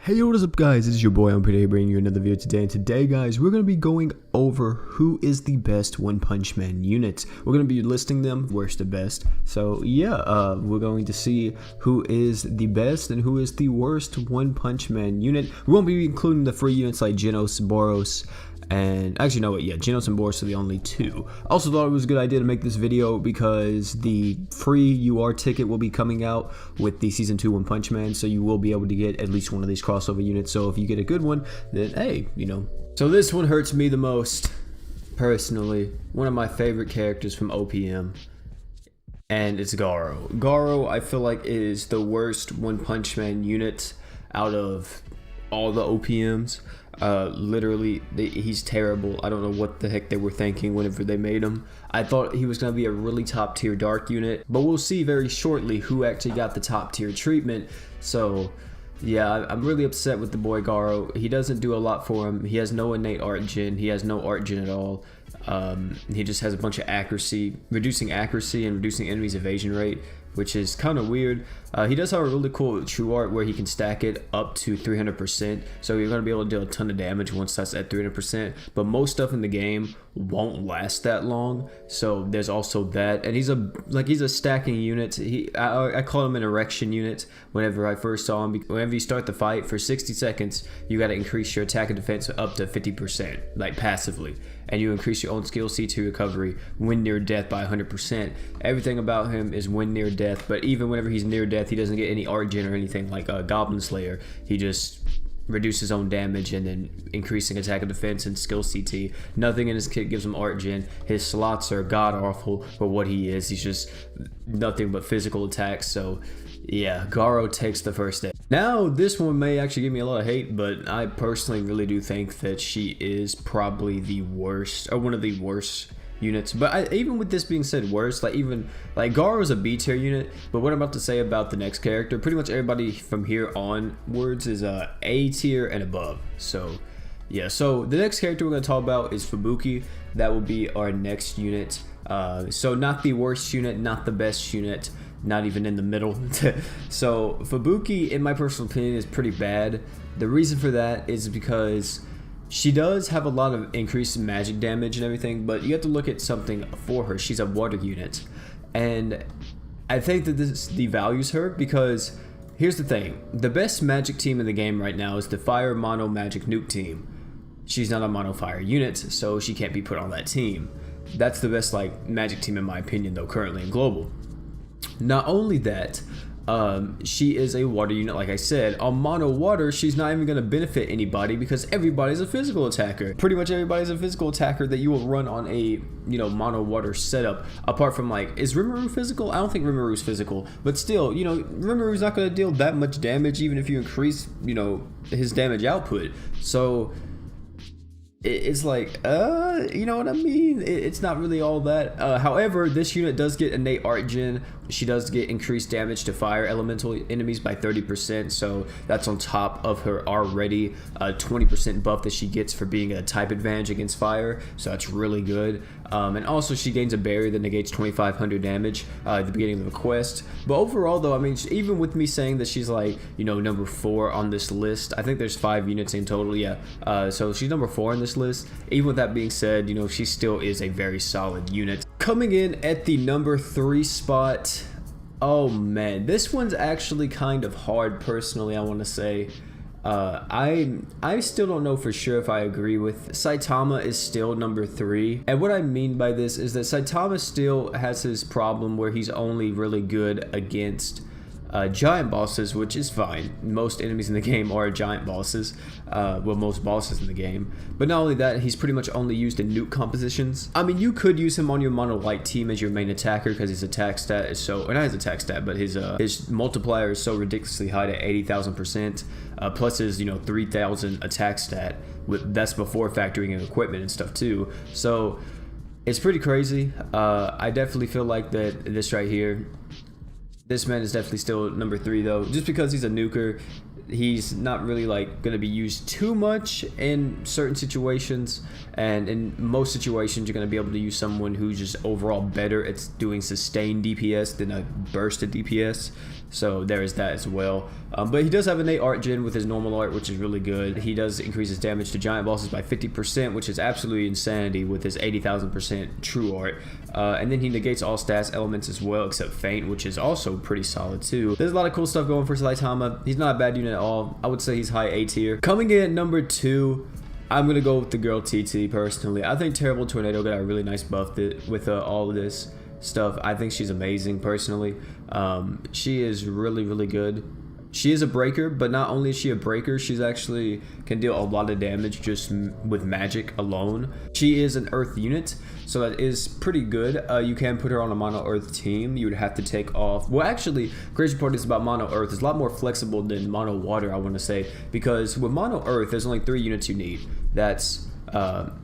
Hey, what is up guys, this is your boy OPM bringing you another video today, and today guys we're going to be going over who is the best One Punch Man unit. We're going to be listing them, worst to best. So yeah, we're going to see who is the best and who is the worst One Punch Man unit. We won't be including the free units like Genos, Boros, and actually no wait, yeah, Genos and Boros are the only two. I also thought it was a good idea to make this video because the free UR ticket will be coming out with the Season 2 One Punch Man, so you will be able to get at least one of these crossover units. So if you get a good one, then hey, you know. So this one hurts me the most, personally. One of my favorite characters from OPM, and it's Goro. Goro, I feel like, is the worst One Punch Man unit out of all the OPMs. Literally, he's terrible. I don't know what the heck they were thinking whenever they made him. I thought he was going to be a really top tier dark unit, but we'll see very shortly who actually got the top tier treatment. So yeah, I'm really upset with the boy Goro. He doesn't do a lot for him. He has no innate art gen. He has no art gen at all. He just has a bunch of accuracy, reducing accuracy and reducing enemies' evasion rate, which is kind of weird. He does have a really cool true art where he can stack it up to 300%, so you're going to be able to deal a ton of damage once that's at 300%, but most stuff in the game won't last that long, so there's also that. And he's a stacking unit. I call him an erection unit whenever I first saw him. Whenever you start the fight, for 60 seconds you got to increase your attack and defense up to 50%, like passively, and you increase your own skill C2 recovery when near death by 100%. Everything about him is when near death, but even whenever he's near death, he doesn't get any art gen or anything like a Goblin Slayer. He just reduces his own damage and then increasing attack and defense and skill CT. Nothing in his kit gives him art gen. His slots are god awful for what he is. He's just nothing but physical attacks. So yeah, Goro takes the first step. Now this one may actually give me a lot of hate, but I personally really do think that she is probably the worst, or one of the worst units. But even with this being said, worse, like Goro's a B tier unit, but what I'm about to say about the next character, pretty much everybody from here onwards is A tier and above. So yeah, so the next character we're going to talk about is Fubuki. That will be our next unit. So not the worst unit, not the best unit, not even in the middle. So Fabuki, in my personal opinion, is pretty bad. The reason for that is because she does have a lot of increased magic damage and everything, but you have to look at something for her. She's a water unit, and I think that this devalues her, because here's the thing: the best magic team in the game right now is the Fire Mono Magic Nuke team. She's not a Mono Fire unit, so she can't be put on that team. That's the best magic team in my opinion, though, currently in global. Not only that, she is a water unit, like I said. On mono water, she's not even going to benefit anybody because everybody's a physical attacker. Pretty much everybody's a physical attacker that you will run on a, mono water setup. Apart from, is Rimuru physical? I don't think Rimuru's physical, but still, Rimuru's not going to deal that much damage even if you increase, his damage output. So it's you know what I mean? It's not really all that. However, this unit does get innate art gen. She does get increased damage to fire elemental enemies by 30%, so that's on top of her already 20% buff that she gets for being a type advantage against fire, so that's really good. And also she gains a barrier that negates 2500 damage at the beginning of the quest. But overall though, I mean, even with me saying that she's number 4 on this list, I think there's 5 units in total, yeah. So she's number 4 on this list. Even with that being said, she still is a very solid unit. Coming in at the number 3 spot, oh man, this one's actually kind of hard personally, I want to say. I still don't know for sure if I agree with Saitama is still number 3, and what I mean by this is that Saitama still has his problem where he's only really good against giant bosses, which is fine. Most enemies in the game are giant bosses, well, most bosses in the game. But not only that, he's pretty much only used in nuke compositions. I mean, you could use him on your mono light team as your main attacker because his attack stat is so, or not his attack stat, but his multiplier is so ridiculously high at 80,000%, plus his 3,000 attack stat. That's before factoring in equipment and stuff too. So it's pretty crazy. I definitely feel like that this right here, this man is definitely still number 3 though, just because he's a nuker. He's not really going to be used too much in certain situations, and in most situations you're going to be able to use someone who's just overall better at doing sustained DPS than a bursted DPS. So there is that as well. But he does have innate art gen with his normal art, which is really good. He does increase his damage to giant bosses by 50%, which is absolutely insanity with his 80,000% true art. And then he negates all stats elements as well, except feint, which is also pretty solid too. There's a lot of cool stuff going for Saitama. He's not a bad unit at all. I would say he's high A tier. Coming in at number 2, I'm gonna go with the girl TT personally. I think Terrible Tornado got a really nice buff with all of this stuff. I think she's amazing personally. She is really good. She is a breaker, but not only is she a breaker, she's actually can deal a lot of damage just with magic alone. She is an earth unit, so that is pretty good. You can put her on a mono earth team. You would have to take off, well actually, crazy part is about mono earth is a lot more flexible than mono water, I want to say, because with mono earth there's only 3 units you need. That's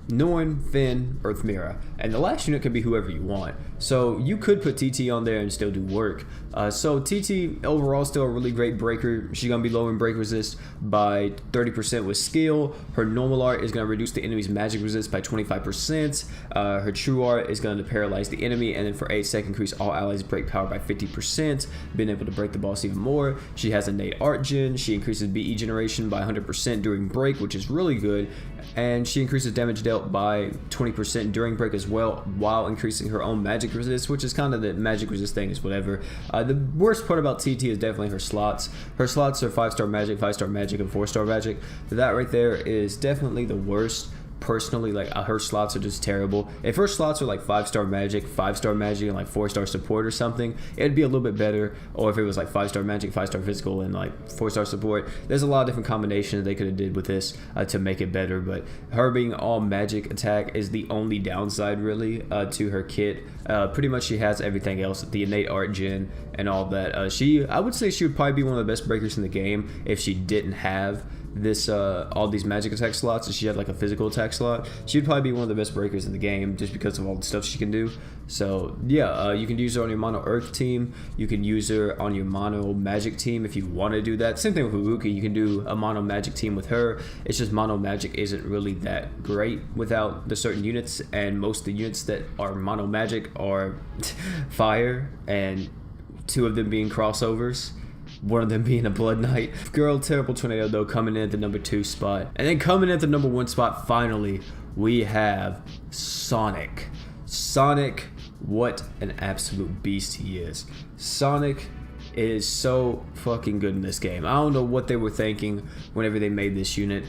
Norn, Finn, Earth Mira, and the last unit could be whoever you want. So you could put TT on there and still do work. So TT overall still a really great breaker. She's gonna be lowering break resist by 30% with skill. Her normal art is gonna reduce the enemy's magic resist by 25%. Her true art is gonna paralyze the enemy, and then for 8 seconds increase all allies break power by 50%, being able to break the boss even more. She has innate art gen. She increases BE generation by 100% during break, which is really good, and she increases damage dealt by 20% during break as well, while increasing her own magic resist, which is kind of the magic resist thing is whatever. The worst part about TT is definitely her slots. Her slots are 5-star magic, 5-star magic, and 4-star magic. That right there is definitely the worst. Personally, like her slots are just terrible. If her slots are like 5-star magic, 5-star magic, and like 4-star support or something, it'd be a little bit better. Or if it was like 5-star magic, 5-star physical, and like 4-star support, there's a lot of different combinations they could have did with this to make it better. But her being all magic attack is the only downside really to her kit. Pretty much she has everything else, the innate art gen and all that. I would say she would probably be one of the best breakers in the game if she didn't have this all these magic attack slots, and she had like a physical attack slot. She'd probably be one of the best breakers in the game just because of all the stuff she can do. So yeah, you can use her on your mono earth team. You can use her on your mono magic team if you want to do that. Same thing with Fubuki. You can do a mono magic team with her. It's just mono magic isn't really that great without the certain units, and most of the units that are mono magic are fire, and 2 of them being crossovers, one of them being a Blood Knight. Girl Terrible Tornado though coming in at the number 2 spot. And then coming in at the number 1 spot, finally, we have Sonic. Sonic, what an absolute beast he is. Sonic is so fucking good in this game. I don't know what they were thinking whenever they made this unit.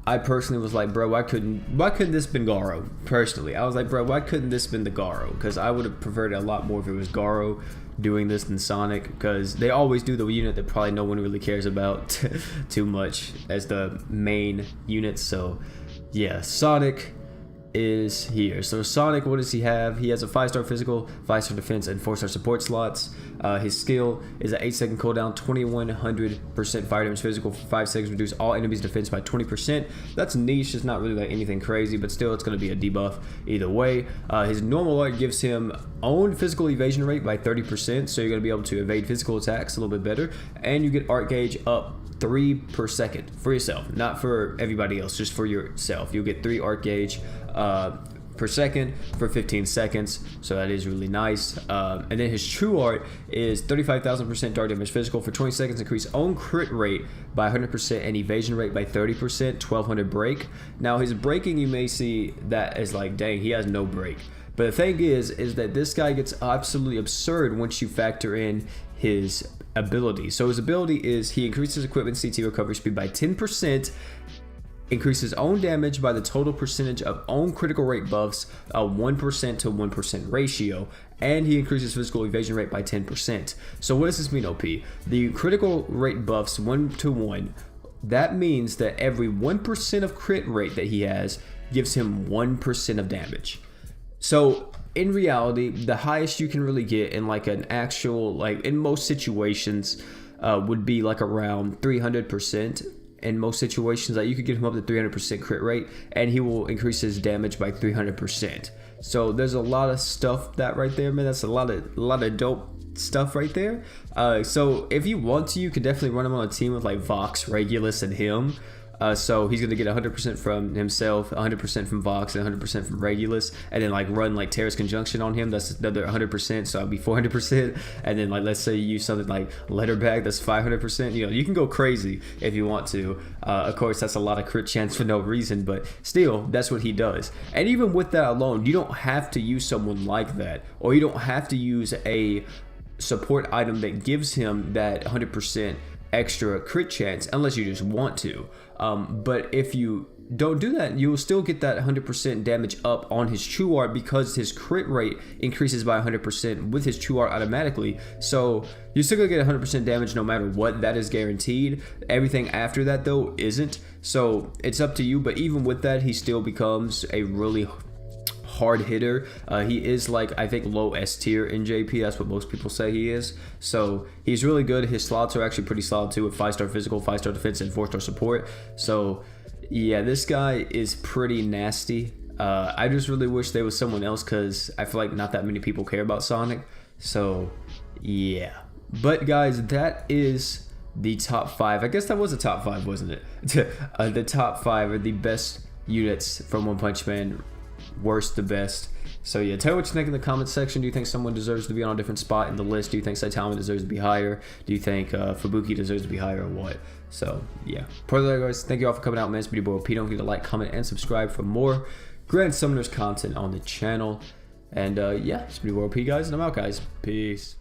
I personally was like, bro, why couldn't this been Goro? Personally, I was like, bro, why couldn't this been the Goro? Because I would have preferred it a lot more if it was Goro doing this than Sonic, because they always do the unit that probably no one really cares about too much as the main unit. So yeah, Sonic is here. So Sonic, what does he have? He has a 5-star physical, 5-star defense, and 4-star support slots. His skill is an 8-second cooldown, 2100% fire damage physical for 5 seconds, reduce all enemies defense by 20%. That's niche. It's not really like anything crazy, but still it's going to be a debuff either way. His normal art gives him own physical evasion rate by 30%, so you're going to be able to evade physical attacks a little bit better, and you get art gauge up 3 per second for yourself, not for everybody else, just for yourself. You'll get 3 art gauge per second for 15 seconds, so that is really nice. And then his true art is 35,000% dark damage physical for 20 seconds, increase own crit rate by 100% and evasion rate by 30%, 1200 break. Now his breaking, you may see that as like, dang, he has no break. But the thing is that this guy gets absolutely absurd once you factor in his ability. So his ability is he increases equipment CT recovery speed by 10%, increases own damage by the total percentage of own critical rate buffs, a 1% to 1% ratio, and he increases physical evasion rate by 10%. So what does this mean, OP? The critical rate buffs 1 to 1. That means that every 1% of crit rate that he has gives him 1% of damage. So in reality, the highest you can really get in like an actual, like in most situations, would be like around 300%. In most situations, like you could get him up to 300% crit rate, and he will increase his damage by 300%. So there's a lot of stuff that right there, man. That's a lot of dope stuff right there. So if you want to, you could definitely run him on a team with like Vox, Regulus, and him. So he's gonna get 100% from himself, 100% from Vox, and 100% from Regulus, and then like run like Terra's Conjunction on him. That's another 100%, so that'll be 400%. And then like let's say you use something like Letterback, that's 500%. You know, you can go crazy if you want to. Of course, that's a lot of crit chance for no reason, but still, that's what he does. And even with that alone, you don't have to use someone like that, or you don't have to use a support item that gives him that 100% extra crit chance unless you just want to. But if you don't do that, you will still get that 100% damage up on his true art because his crit rate increases by 100% with his true art automatically. So you're still gonna get 100% damage no matter what. That is guaranteed. Everything after that though isn't. So it's up to you. But even with that, he still becomes a really hard hitter. He is like, I think, low S tier in JP. That's what most people say he is. So he's really good. His slots are actually pretty solid too, with 5-star physical, 5-star defense, and 4-star support. So yeah, this guy is pretty nasty. I just really wish there was someone else because I feel like not that many people care about Sonic. So yeah, but guys, that is the top 5. I guess that was a top 5, wasn't it? The top 5 are the best units from One Punch Man. Worst to best. So yeah, tell me what you think in the comment section. Do you think someone deserves to be on a different spot in the list? Do you think Saitama deserves to be higher? Do you think Fubuki deserves to be higher, or what? So yeah, for that, guys, thank you all for coming out, man. It's been your boy OP. Don't forget to like, comment, and subscribe for more Grand Summoners content on the channel. And yeah, it's been your boy OP, guys, and I'm out, guys. Peace.